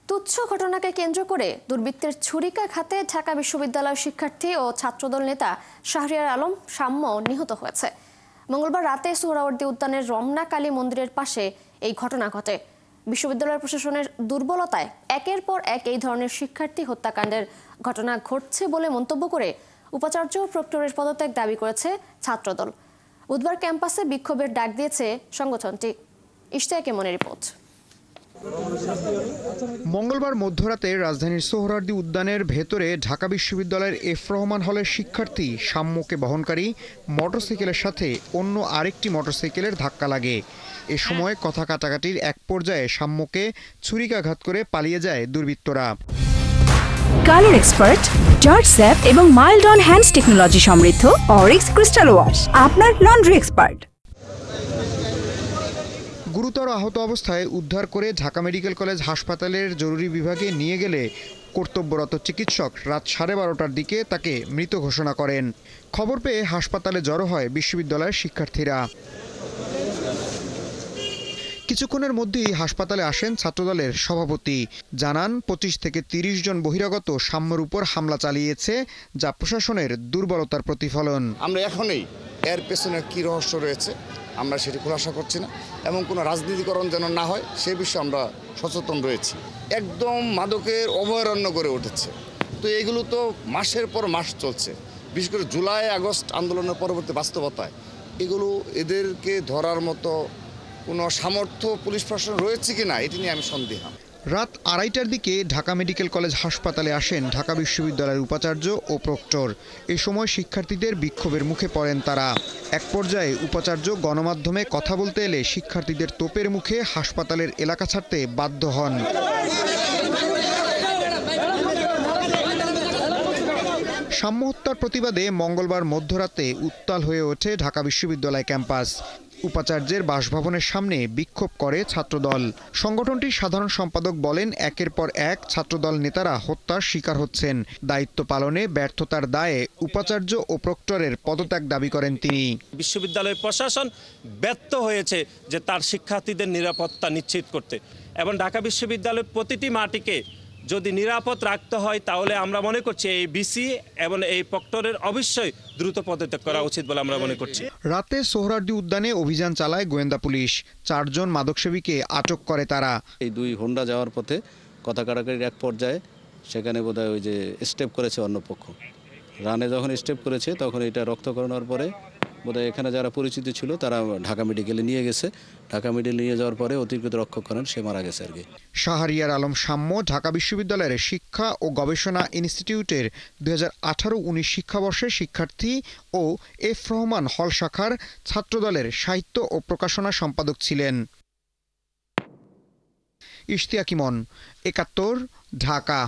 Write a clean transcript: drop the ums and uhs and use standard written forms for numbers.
তুচ্ছ ঘটনাকে কেন্দ্র করে দুর্বৃত্তের ছুরিকাঘাতে ঢাকা বিশ্ববিদ্যালয়ের শিক্ষার্থী ও ছাত্রদল নেতা শাহরিয়ার আলম শাম্য নিহত হয়েছে। মঙ্গলবার রাতে সোহরাওয়ার্দী উদ্যানের রমনা কালী মন্দিরের পাশে এই ঘটনা ঘটে। বিশ্ববিদ্যালয় প্রশাসনের দুর্বলতায় একের পর এক এই ধরনের শিক্ষার্থী হত্যাকাণ্ডের ঘটনা ঘটছে বলে মন্তব্য করে উপাচার্য ও প্রক্টরের পদত্যাগ দাবি করেছে ছাত্রদল। বুধবার ক্যাম্পাসে বিক্ষোভের ডাক দিয়েছে সংগঠনটি। ইশতিয়াক ইমনের রিপোর্ট। মঙ্গলবার মধ্যরাতে রাজধানীর সোহরাওয়ার্দী উদ্যানের ভেতরে ঢাকা বিশ্ববিদ্যালয়ের এফ রহমান হলের শিক্ষার্থী শাম্যকে বহনকারী মোটরসাইকেলের সাথে অন্য আরেকটি মোটরসাইকেলের ধাক্কা লাগে। এ সময় কথা কাটাকাটির এক পর্যায়ে শাম্যকে ছুরিকাঘাত করে পালিয়ে যায় দুর্বৃত্তরা। কালার এক্সপার্ট, জর্জ স্যাপ এবং মাইল্ড অন হ্যান্ডস টেকনোলজি সমৃদ্ধ অরিক্স ক্রিস্টাল ওয়াশ আপনার লন্ড্রি এক্সপার্ট। গুরুতর আহত অবস্থায় উদ্ধার করে ঢাকা মেডিকেল কলেজ হাসপাতালের জরুরি বিভাগে নিয়ে গেলে কর্তব্যরত চিকিৎসক রাত 12:30টার দিকে তাকে মৃত ঘোষণা করেন। খবর পেয়ে হাসপাতালে জড়ো হয় বিশ্ববিদ্যালয়ের শিক্ষার্থীরা। কিছুক্ষণের মধ্যেই হাসপাতালে আসেন ছাত্রদলের সভাপতি। জানান 25 থেকে 30 জন বহিরাগত শাম্যর উপর হামলা চালিয়েছে, যা প্রশাসনের দুর্বলতার প্রতিফলন। আমরা এখনই এর পেছনে কি রহস্য রয়েছে আমরা সেটি খোলাসা করছি না, এবং কোনো রাজনীতিকরণ যেন না হয় সে বিষয়ে আমরা সচেতন রয়েছি। একদম মাদকের অভয়ারণ্য গড়ে উঠেছে। তো এগুলো তো মাসের পর মাস চলছে, বিশেষ করে জুলাই আগস্ট আন্দোলনের পরবর্তী বাস্তবতায় এগুলো এদেরকে ধরার মতো কোনো সামর্থ্য পুলিশ প্রশাসন রয়েছে কিনা এটি নিয়ে আমি সন্দেহ। রাত 2:30টার দিকে ঢাকা মেডিকেল কলেজ হাসপাতালে আসেন ঢাকা বিশ্ববিদ্যালয়ের উপাচার্য ও প্রক্টর। এ সময় শিক্ষার্থীদের বিক্ষোভের মুখে পড়েন তারা। এক পর্যায়ে উপাচার্য গণমাধ্যমে কথা বলতে এলে শিক্ষার্থীদের তোপের মুখে হাসপাতালের এলাকা ছাড়তে বাধ্য হন। শাম্য হত্যার প্রতিবাদে মঙ্গলবার মধ্যরাতে উত্তাল হয়ে ওঠে ঢাকা বিশ্ববিদ্যালয় ক্যাম্পাস। উপাচার্যের বাসভবনের সামনে বিক্ষোভ করে ছাত্রদল। সংগঠনটির সাধারণ সম্পাদক বলেন, একের পর এক ছাত্রদল নেতারা হত্যার শিকার হচ্ছেন। দায়িত্ব পালনে ব্যর্থতার দায়ে উপাচার্য ও প্রক্টরের পদত্যাগ দাবি করেন তিনি। বিশ্ববিদ্যালয় প্রশাসন ব্যর্থ হয়েছে যে তার শিক্ষার্থীদের নিরাপত্তা নিশ্চিত করতে, এবং ঢাকা বিশ্ববিদ্যালয়ের প্রতিটি মাটিকে যদি নিরাপদ রাখতে হয় তাহলে আমরা মনে করছি এই বিসি এবং এই প্রক্টরের অবশ্যই দ্রুত পদত্যাগ করা উচিত বলে আমরা মনে করছি। রাতে সোহরাওয়ার্দী উদ্যানে অভিযান চালায় গোয়েন্দা পুলিশ। 4 জন মাদকসেবীকে আটক করে তারা। এই 2 হোন্ডা যাওয়ার পথে কথা কাটাকাটির এক পর্যায়ে সেখানে বোধহয় ওই যে স্টেপ করেছে অন্য পক্ষ। রানে যখন স্টেপ করেছে তখন এটা রক্তকরণ হওয়ার পরে বোধহয় এখানে যারা পরিচিত ছিল তারা ঢাকা মেডিকেলে নিয়ে গেছে। ঢাকা মেডিকেলে নিয়ে যাওয়ার পরে অতিরিক্ত রক্ষক করেন, সে মারা গেছে আর কি। শাহরিয়ার আলম শাম্য ঢাকা বিশ্ববিদ্যালয়ের শিক্ষা ও গবেষণা ইনস্টিটিউটের 2018-19 শিক্ষাবর্ষের শিক্ষার্থী ও এফ রহমান হল শাখার ছাত্রদলের সাহিত্য ও প্রকাশনা সম্পাদক ছিলেন। ইশতিয়াক ইমন, 71, ঢাকা।